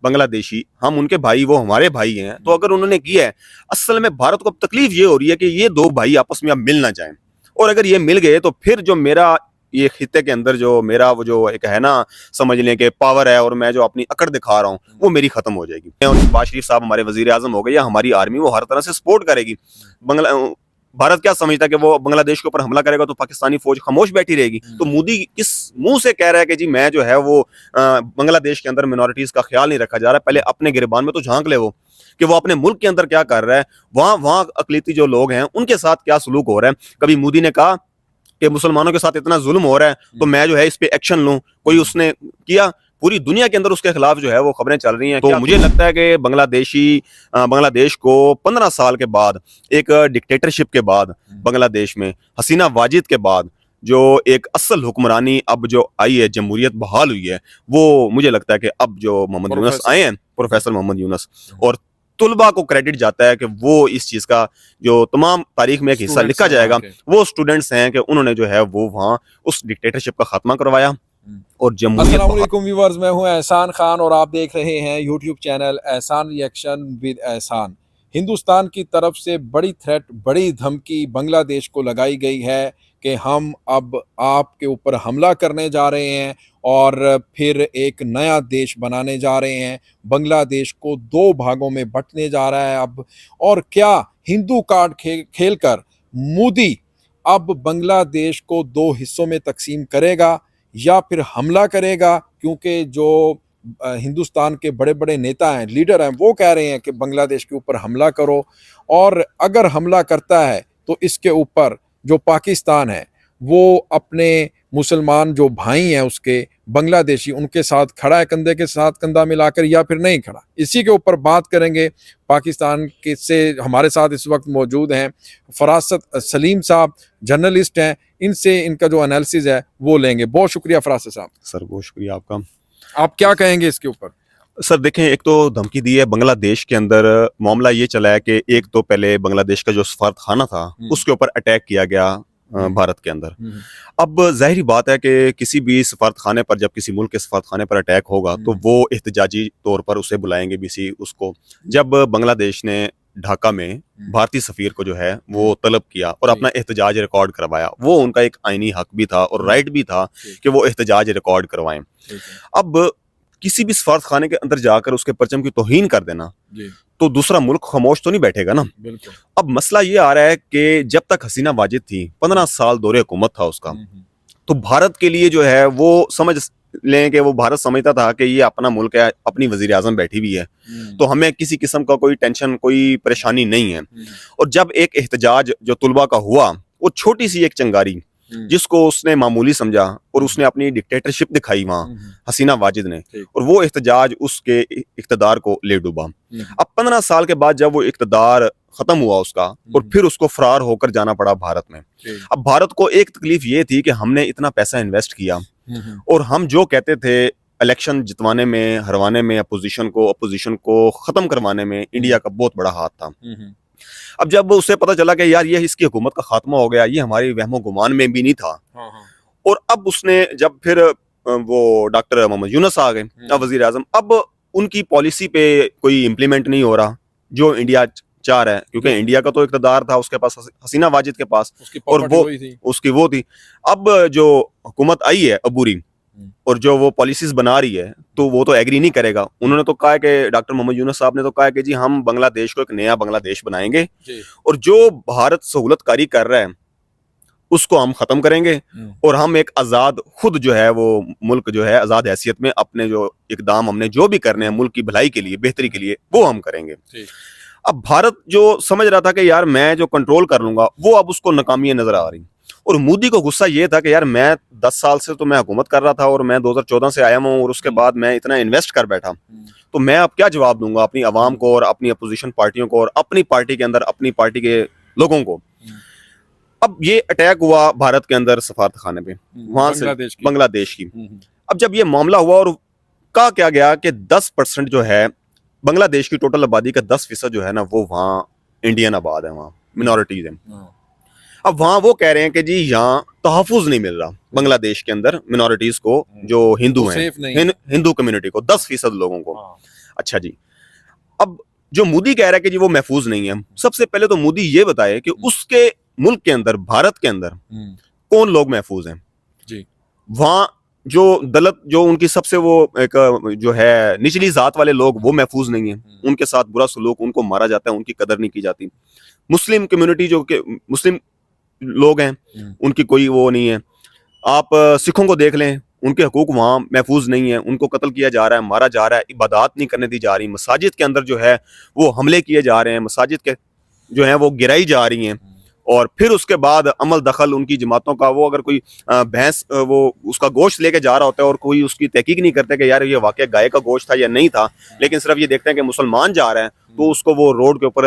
बांग्लादेशी, हम उनके भाई, वो हमारे भाई हैं, तो अगर उन्होंने किया है, असल में भारत को अब तकलीफ ये हो रही है कि ये दो भाई आपस में अब मिल ना जाएं, और अगर ये मिल गए तो फिर जो मेरा ये खित्ते के अंदर जो मेरा वो जो एक है ना, समझ लें कि पावर है, और मैं जो अपनी अकड़ दिखा रहा हूँ, वो मेरी खत्म हो जाएगी। और शहबाज शरीफ साहब हमारे वजीर आजम हो गए या हमारी आर्मी, वो हर तरह से सपोर्ट करेगी। बंगला भारत क्या समझता है कि वो बांग्लादेश के ऊपर हमला करेगा तो पाकिस्तानी फौज खामोश बैठी रहेगी? तो मोदी किस मुंह से कह रहा है कि जी मैं जो है वो बांग्लादेश के अंदर मिनॉरिटीज का ख्याल नहीं रखा जा रहा? पहले अपने गिरबान में तो झांक ले वो, कि वो अपने मुल्क के अंदर क्या कर रहा है, वहां वहां अकलीती जो लोग हैं उनके साथ क्या सलूक हो रहा है। कभी मोदी ने कहा कि मुसलमानों के साथ इतना जुल्म हो रहा है तो मैं जो है इस पे एक्शन लूं, कोई उसने किया? पूरी दुनिया के अंदर उसके खिलाफ जो है वो खबरें चल रही हैं। तो मुझे लगता है कि बांग्लादेश को 15 साल के बाद, एक डिक्टेटरशिप के बाद, बांग्लादेश में हसीना वाजिद के बाद जो एक असल हुक्मरानी अब जो आई है, जमहूरियत बहाल हुई है, वो मुझे लगता है कि अब जो मोहम्मद यूनुस आए हैं, प्रोफेसर मोहम्मद यूनुस, और तुलबा को क्रेडिट जाता है कि वो इस चीज का जो तमाम तारीख में एक हिस्सा लिखा जाएगा, वो स्टूडेंट्स हैं कि उन्होंने जो है वो वहां उस डिक्टेटरशिप का खात्मा करवाया और जमहूरियत। अस्सलाम वालेकुम व्यूअर्स, मैं हूं एहसान खान और आप देख रहे हैं यूट्यूब चैनल एहसान रिएक्शन विद एहसान। हिंदुस्तान की तरफ से बड़ी थ्रेट, बड़ी धमकी बांग्लादेश को लगाई गई है कि हम अब आपके ऊपर हमला करने जा रहे हैं और फिर एक नया देश बनाने जा रहे हैं। बांग्लादेश को दो भागों में बंटने जा रहा है अब। और क्या हिंदू कार्ड खेल कर मोदी अब बांग्लादेश को दो हिस्सों में तकसीम करेगा या फिर हमला करेगा? क्योंकि जो हिंदुस्तान के बड़े बड़े नेता हैं, लीडर हैं, वो कह रहे हैं कि बांग्लादेश के ऊपर हमला करो, और अगर हमला करता है तो इसके ऊपर जो पाकिस्तान है वो अपने मुसलमान जो भाई हैं उसके, बांग्लादेशी, उनके साथ खड़ा है, कंधे के साथ कंधा मिलाकर, या फिर नहीं खड़ा। इसी के ऊपर बात करेंगे। पाकिस्तान के से हमारे साथ इस वक्त मौजूद हैं फरासत सलीम साहब, जर्नलिस्ट हैं, इनसे इनका जो एनालिसिस है वो लेंगे। बहुत शुक्रिया फरासत साहब। सर बहुत शुक्रिया आपका। आप क्या कहेंगे इसके ऊपर? सर देखें, एक तो धमकी दी है बांग्लादेश के अंदर। मामला ये चला है कि एक तो पहले बांग्लादेश का जो सफारतखाना था उसके ऊपर अटैक किया गया भारत के अंदर। अब जाहिर बात है कि किसी भी सफारतखाने पर, जब किसी मुल्क के सफारतखाने पर अटैक होगा तो वो एहतजाजी तौर पर उसे बुलाएंगे बीसी उसको। जब बांग्लादेश ने ढाका में भारतीय सफीर को जो है वो तलब किया और अपना एहतजाज रिकॉर्ड करवाया, वो उनका एक आईनी हक भी था और राइट भी था कि वो एहतजाज रिकॉर्ड करवाएं। अब किसी भी सफारतखाने के अंदर जाकर उसके परचम की तौहीन कर देना, तो दूसरा मुल्क खामोश तो नहीं बैठेगा ना। अब मसला ये आ रहा है कि जब तक हसीना वाजिद थी, 15 साल दौरे हुकूमत था उसका, तो भारत के लिए जो है वो समझ लें कि वो भारत समझता था कि ये अपना मुल्क है, अपनी वजीर आजम बैठी हुई है, तो हमें किसी किस्म का कोई टेंशन, कोई परेशानी नहीं है। और जब एक एहतजाज जो तुलबा का हुआ, वो छोटी सी एक चिंगारी जिसको उसने मामूली समझा और उसने अपनी डिक्टेटरशिप दिखाई वहां हसीना वाजिद ने, और वो एहतजाज उसके इख्तदार को ले डूबा। अब 15 साल के बाद जब वो इख्तदार खत्म हुआ उसका, और फिर उसको फरार होकर जाना पड़ा भारत में। अब भारत को एक तकलीफ ये थी कि हमने इतना पैसा इन्वेस्ट किया और हम जो कहते थे इलेक्शन जितवाने में, हरवाने में, अपोजिशन को खत्म करवाने में इंडिया का बहुत बड़ा हाथ था। अब जब उसे पता चला कि यार ये इसकी हुकूमत का खात्मा हो गया, ये हमारी वहमो गुमान में भी नहीं था, और अब उसने जब फिर वो डॉक्टर मोहम्मद यूनुस आ गए अब वजीर आजम, अब उनकी पॉलिसी पे कोई इम्प्लीमेंट नहीं हो रहा जो इंडिया चाह रहा है, क्योंकि इंडिया का तो इक़्तिदार था उसके पास, हसीना वाजिद के पास, और वो उसकी वो थी। अब जो हुकूमत आई है अबूरी, और जो वो पॉलिसीज बना रही है, तो वो तो एग्री नहीं करेगा। उन्होंने तो कहा है कि डॉक्टर मोहम्मद यूनुस साहब ने तो कहा है कि जी हम बांग्लादेश को एक नया बांग्लादेश बनाएंगे और जो भारत सहूलतकारी कर रहा है उसको हम खत्म करेंगे, और हम एक आज़ाद, खुद जो है वो मुल्क जो है आज़ाद हैसियत में अपने जो इकदाम हमने जो भी करने हैं मुल्क की भलाई के लिए, बेहतरी के लिए, वो हम करेंगे। अब भारत जो समझ रहा था कि यार मैं जो कंट्रोल कर लूंगा, वो अब उसको नाकामियां नजर आ रही। और मोदी को गुस्सा ये था कि यार मैं 10 साल से तो मैं हुकूमत कर रहा था और मैं 2014 से आया हूँ और उसके बाद मैं इतना इन्वेस्ट कर बैठा, तो मैं अब क्या जवाब दूंगा अपनी आवाम को और अपनी अपोजिशन पार्टियों को और अपनी पार्टी के अंदर अपनी पार्टी के लोगों को। अब ये अटैक हुआ भारत के अंदर सफारतखाने पे, वहां से बांग्लादेश की। अब जब ये मामला हुआ और कहा क्या गया कि 10% जो है बांग्लादेश की टोटल आबादी का 10% जो है ना वो वहाँ इंडियन आबाद है, वहाँ मिनॉरिटीज है। अब वहां वो कह रहे हैं कि जी यहाँ तहफ़्फ़ुज़ नहीं मिल रहा बांग्लादेश के अंदर मिनॉरिटीज को, जो हिंदू हैं, हिंदू कम्युनिटी को, 10% लोगों को। अच्छा जी, अब जो मोदी कह रहा है कि जी वो महफूज नहीं है, सबसे पहले तो मोदी ये बताए कि उसके मुल्क के अंदर, भारत के अंदर कौन लोग महफूज हैं जी। वहां। जो दलित, जो उनकी सबसे वो एक जो है निचली जात वाले लोग, वो महफूज नहीं है, उनके साथ बुरा सलूक, उनको मारा जाता है, उनकी कदर नहीं की जाती। मुस्लिम कम्युनिटी जो के मुस्लिम लोग हैं, उनकी कोई वो नहीं है। आप सिखों को देख लें, उनके हकूक वहाँ महफूज नहीं है, उनको कत्ल किया जा रहा है, मारा जा रहा है, इबादत नहीं करने दी जा रही, मसाजिद के अंदर जो है वो हमले किए जा रहे हैं, मसाजिद के जो है वो गिराई जा रही हैं। और फिर उसके बाद अमल दखल उनकी जमातों का, वो अगर कोई भैंस वो उसका गोश्त लेके जा रहा होता है और कोई उसकी तहकीक नहीं करते कि यार ये वाकई गाय का गोश्त था या नहीं था, लेकिन सिर्फ ये देखते हैं कि मुसलमान जा रहे हैं, तो उसको वो रोड के ऊपर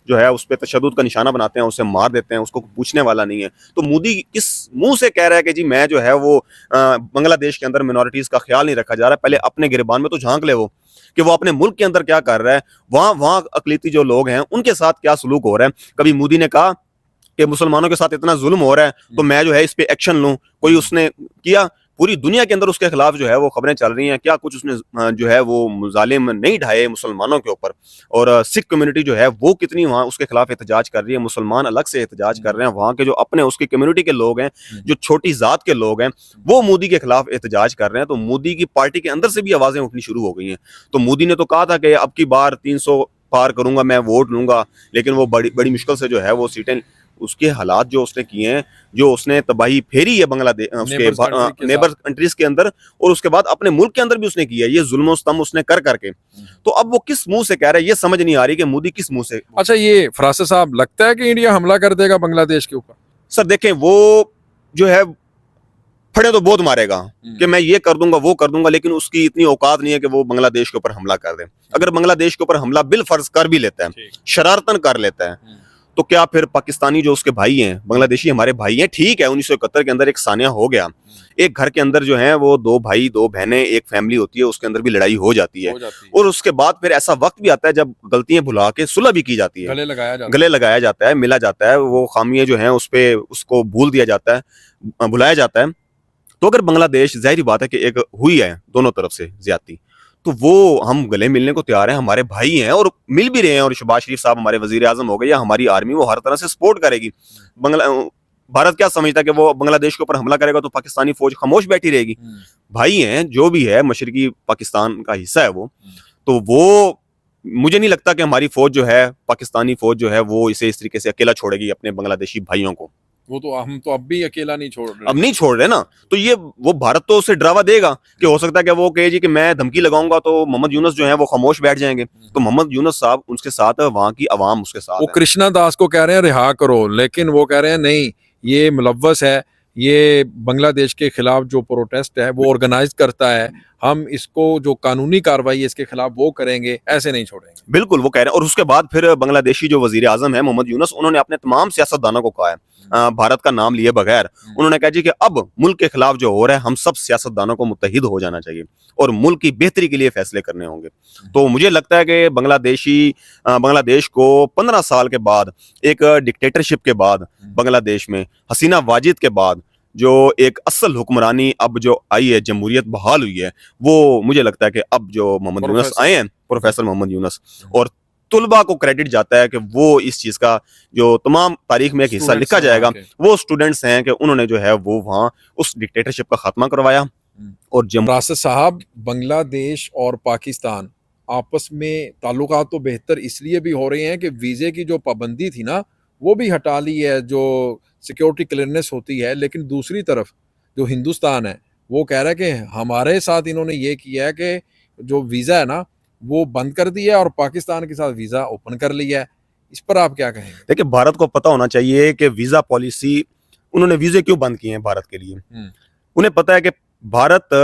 जो है उस पर तशद्दुद का निशाना बनाते हैं, उसे मार देते हैं, उसको पूछने वाला नहीं है। तो मोदी किस मुंह से कह रहा है कि जी मैं जो है वो बांग्लादेश के अंदर मिनॉरिटीज का ख्याल नहीं रखा जा रहा है? पहले अपने गिरबान में तो झांक ले वो, कि वो अपने मुल्क के अंदर क्या कर रहा है, वहां वहां अकलीती जो लोग हैं उनके साथ क्या सलूक हो रहा है। कभी मोदी ने कहा कि मुसलमानों के साथ इतना जुल्म हो रहा है तो मैं जो है इस पे एक्शन लूं? कोई उसने किया? पूरी दुनिया के अंदर उसके खिलाफ जो है वो खबरें चल रही हैं, क्या कुछ उसने जो है वो जालिम नहीं ढाए मुसलमानों के ऊपर? और सिख कम्युनिटी जो है वो कितनी वहाँ उसके खिलाफ एहतजाज कर रही है, मुसलमान अलग से एहतजाज कर रहे हैं, वहाँ के जो अपने उसकी कम्युनिटी के लोग हैं, जो छोटी जात के लोग हैं, वो मोदी के खिलाफ एहतजाज कर रहे हैं। तो मोदी की पार्टी के अंदर से भी आवाजें उठनी शुरू हो गई हैं। तो मोदी ने तो कहा था कि अब की बार 300 पार करूंगा, मैं वोट लूंगा, लेकिन वो बड़ी बड़ी मुश्किल से जो है वो सीटें, उसके हालात जो उसने किए हैं, जो उसने तबाही फेरी है बांग्लादेश उसके नेबर कंट्रीज के अंदर, और उसके बाद अपने मुल्क के अंदर भी उसने किया है, ये जुल्म स्तम उसने कर करके। तो अब वो किस मुंह से कह रहा है, ये समझ नहीं आ रही कि मोदी किस मुंह से। अच्छा, ये फरासत साहब, लगता है कि इंडिया हमला कर देगा बांग्लादेश के ऊपर? सर देखें, वो जो है फड़े तो बहुत मारेगा कि मैं ये कर दूंगा, वो कर दूंगा, लेकिन उसकी इतनी औकात नहीं है कि वो बांग्लादेश के ऊपर हमला कर दे। अगर बांग्लादेश के ऊपर हमला बिल फर्ज कर भी लेता है, शरारतन कर लेता है, तो क्या फिर पाकिस्तानी जो उसके भाई हैं, बांग्लादेशी हमारे भाई हैं, ठीक है 1971 के अंदर एक सानिया हो गया, एक घर के अंदर जो है वो 2 भाई 2 बहनें, एक फैमिली होती है, उसके अंदर भी लड़ाई हो जाती है। और उसके बाद फिर ऐसा वक्त भी आता है जब गलतियां भुला के सुलह भी की जाती है, गले लगाया जाता है, मिला जाता है, वो खामियां जो हैं उस पे उसको भूल दिया जाता है, भुलाया जाता है। तो अगर बांग्लादेश, जाहिर बात है कि एक हुई है दोनों तरफ से ज्यादती, तो वो हम गले मिलने को तैयार हैं, हमारे भाई हैं और मिल भी रहे हैं। और शहबाज शरीफ साहब हमारे वजीर आजम हो गए या हमारी आर्मी, वो हर तरह से सपोर्ट करेगी। भारत क्या समझता है कि वो बांग्लादेश के ऊपर हमला करेगा तो पाकिस्तानी फौज खामोश बैठी रहेगी? भाई हैं, जो भी है मशरकी पाकिस्तान का हिस्सा है वो, तो वो मुझे नहीं लगता कि हमारी फौज जो है, पाकिस्तानी फौज जो है, वो इसे इस तरीके से अकेला छोड़ेगी अपने बांग्लादेशी भाइयों को। वो तो हम तो अब भी अकेला नहीं छोड़ रहे, अब नहीं छोड़ रहे ना। तो ये वो भारत तो उसे डरावा देगा कि हो सकता है कि वो कहे जी कि मैं धमकी लगाऊंगा तो मोहम्मद यूनुस जो है वो खामोश बैठ जाएंगे। तो मोहम्मद यूनुस साहब उसके साथ है, वहां की आवाम उसके साथ वो है। कृष्णा दास को कह रहे हैं रिहा करो, लेकिन वो कह रहे हैं नहीं, ये मुलव्वस है, ये बांग्लादेश के खिलाफ जो प्रोटेस्ट है वो ऑर्गेनाइज करता है, हम इसको जो कानूनी कार्रवाई है इसके खिलाफ वो करेंगे, ऐसे नहीं छोड़ेंगे। बिल्कुल वो कह रहे हैं। और उसके बाद फिर बांग्लादेशी जो वजीर आजम है मोहम्मद यूनुस, उन्होंने अपने तमाम सियासतदानों को कहा है, भारत का नाम लिए बगैर, उन्होंने कहा जी कि अब मुल्क के खिलाफ जो हो रहा है, हम सब सियासतदानों को मुत्तहिद हो जाना चाहिए और मुल्क की बेहतरी के लिए फैसले करने होंगे। तो मुझे लगता है कि बांग्लादेश को 15 साल के बाद, एक डिक्टेटरशिप के बाद, बांग्लादेश में हसीना वाजिद के बाद जो एक असल हुक्मरानी अब जो आई है, जमहूरियत बहाल हुई है, वो मुझे लगता है कि अब जो मोहम्मद यूनुस आए हैं, प्रोफेसर मोहम्मद यूनुस, और तुलबा को क्रेडिट जाता है कि वो इस चीज का जो तमाम तारीख में एक हिस्सा लिखा जाएगा, वो स्टूडेंट्स हैं कि उन्होंने जो है वो वहां उस डिक्टेटरशिप का खात्मा करवाया। और राशिद साहब, बांग्लादेश और पाकिस्तान आपस में ताल्लुकात तो बेहतर इसलिए भी हो रहे हैं कि वीजे की जो पाबंदी थी ना वो भी हटा ली है, जो सिक्योरिटी क्लियरेंस होती है। लेकिन दूसरी तरफ जो हिंदुस्तान है वो कह रहा है कि हमारे साथ इन्होंने ये किया है कि जो वीज़ा है ना वो बंद कर दिया और पाकिस्तान के साथ वीज़ा ओपन कर लिया है। इस पर आप क्या कहेंगे? देखिए, भारत को पता होना चाहिए कि वीजा पॉलिसी, उन्होंने वीजे क्यों बंद किए हैं भारत के लिए। उन्हें पता है कि भारत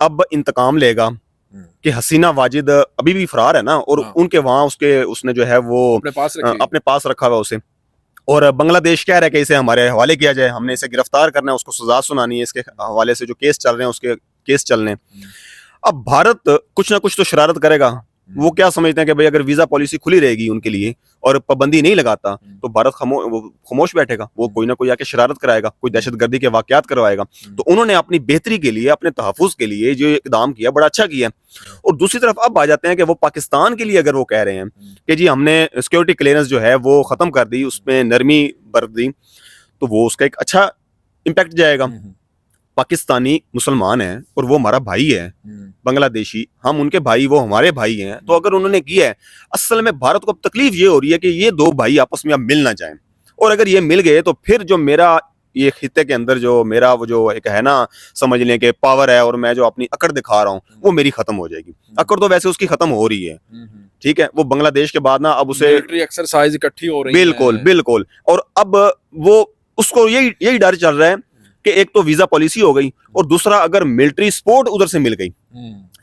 अब इंतकाम लेगा कि हसीना वाजिद अभी भी फरार है ना, और उनके वहां उसने जो है वो अपने पास रखा हुआ उसे, और बांग्लादेश कह रहा है कि इसे हमारे हवाले किया जाए, हमने इसे गिरफ्तार करना है, उसको सजा सुनानी है, इसके हवाले से जो केस चल रहे हैं उसके केस चलने। अब भारत कुछ ना कुछ तो शरारत करेगा, वो क्या समझते हैं कि भाई अगर वीजा पॉलिसी खुली रहेगी उनके लिए और पाबंदी नहीं लगाता तो भारत वो खामोश बैठेगा, वो कोई ना कोई आके शरारत कराएगा, कोई दहशतगर्दी के वाकयात करवाएगा। तो उन्होंने अपनी बेहतरी के लिए, अपने तहफ़्फ़ुज़ के लिए जो इक़दाम किया, बड़ा अच्छा किया। और दूसरी तरफ अब आ जाते हैं कि वो पाकिस्तान के लिए अगर वो कह रहे हैं कि जी हमने सिक्योरिटी क्लियरेंस जो है वो ख़त्म कर दी, उसमें नरमी बरत दी, तो वो उसका एक अच्छा इम्पैक्ट जाएगा। पाकिस्तानी मुसलमान है और वो हमारा भाई है, बांग्लादेशी, हम उनके भाई, वो हमारे भाई हैं। तो अगर उन्होंने किया है, असल में भारत को अब तकलीफ ये हो रही है कि ये दो भाई आपस में अब मिल ना जाएं, और अगर ये मिल गए तो फिर जो मेरा ये खित्ते के अंदर जो मेरा वो जो एक है ना, समझ लें कि पावर है और मैं जो अपनी अकड़ दिखा रहा हूँ वो मेरी खत्म हो जाएगी। अकड़ तो वैसे उसकी खत्म हो रही है, ठीक है, वो बांग्लादेश के बाद ना अब उसे मिलिट्री एक्सरसाइज इकट्ठी हो रही बिल्कुल है। बिल्कुल, और अब वो उसको यही यही डर चल रहा है कि एक तो वीजा पॉलिसी हो गई और दूसरा अगर मिलिट्री सपोर्ट उधर से मिल गई,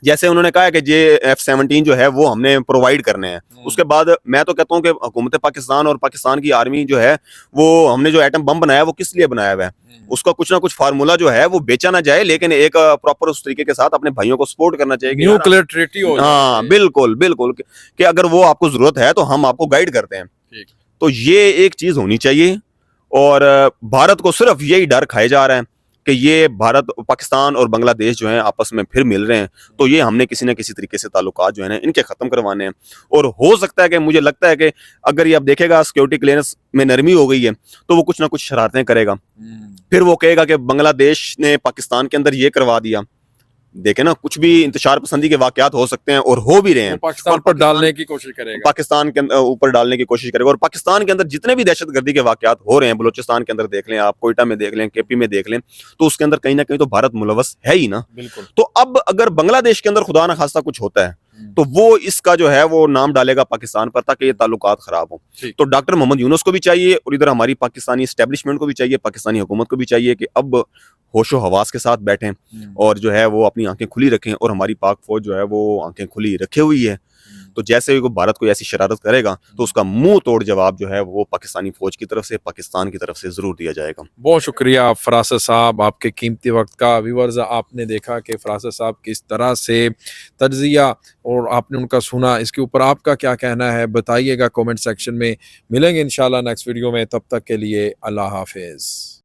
जैसे उन्होंने कहा है कि जे F-17 जो है वो हमने प्रोवाइड करने हैं, उसके बाद मैं तो कहता हूँ कि हुकूमत पाकिस्तान और पाकिस्तान की आर्मी जो है वो, हमने जो एटम बम बनाया वो किस लिए बनाया हुआ है, उसका कुछ ना कुछ फार्मूला जो है वो बेचा ना जाए, लेकिन एक प्रॉपर उस तरीके के साथ अपने भाइयों को सपोर्ट करना चाहिए कि न्यूक्लियर ट्रीटी हो जाए। हाँ बिल्कुल बिल्कुल, कि अगर वो आपको जरूरत है तो हम आपको गाइड करते हैं। तो ये एक चीज होनी चाहिए, और भारत को सिर्फ यही डर खाए जा रहा है कि ये भारत, पाकिस्तान और बांग्लादेश जो हैं आपस में फिर मिल रहे हैं, तो ये हमने किसी न किसी तरीके से ताल्लुकात जो है ना इनके ख़त्म करवाने हैं। और हो सकता है कि मुझे लगता है कि अगर ये अब देखेगा सिक्योरिटी क्लियरेंस में नरमी हो गई है तो वो कुछ ना कुछ शरारतें करेगा, फिर वो कहेगा कि बांग्लादेश ने पाकिस्तान के अंदर ये करवा दिया। देखे ना, कुछ भी इंतशार पसंदी के वाकयात हो सकते हैं और हो भी रहे हैं, पाकिस्तान पर डालने की कोशिश करेगा, पाकिस्तान के ऊपर डालने की कोशिश करेगा। और पाकिस्तान के अंदर जितने भी दहशतगर्दी के वाकयात हो रहे हैं, बलूचिस्तान के अंदर देख लें आप, कोयटा में देख लें, केपी में देख लें, तो उसके अंदर कहीं ना कहीं तो भारत मुलवस है ही ना। बिल्कुल। तो अब अगर बांग्लादेश के अंदर खुदा ना खास्ता कुछ होता है तो वो इसका जो है वो नाम डालेगा पाकिस्तान पर, ताकि ये ताल्लुकात खराब हो। तो डॉक्टर मोहम्मद यूनुस को भी चाहिए और इधर हमारी पाकिस्तानी एस्टेब्लिशमेंट को भी चाहिए, पाकिस्तानी हुकूमत को भी चाहिए कि अब होशो हवास के साथ बैठें और जो है वो अपनी आंखें खुली रखें, और हमारी पाक फौज जो है वो आंखें खुली रखे हुई है। तो जैसे ही भारत को ऐसी शरारत करेगा तो उसका मुंह तोड़ जवाब जो है वो पाकिस्तानी फौज की तरफ से, पाकिस्तान की तरफ से जरूर दिया जाएगा। बहुत शुक्रिया फरासत साहब आपके कीमती वक्त का। व्यूअर्स, आपने देखा कि फरासत साहब किस तरह से तज्जिया और आपने उनका सुना, इसके ऊपर आपका क्या कहना है बताइएगा कमेंट सेक्शन में। मिलेंगे इंशाल्लाह नेक्स्ट वीडियो में, तब तक के लिए अल्लाह हाफिज़।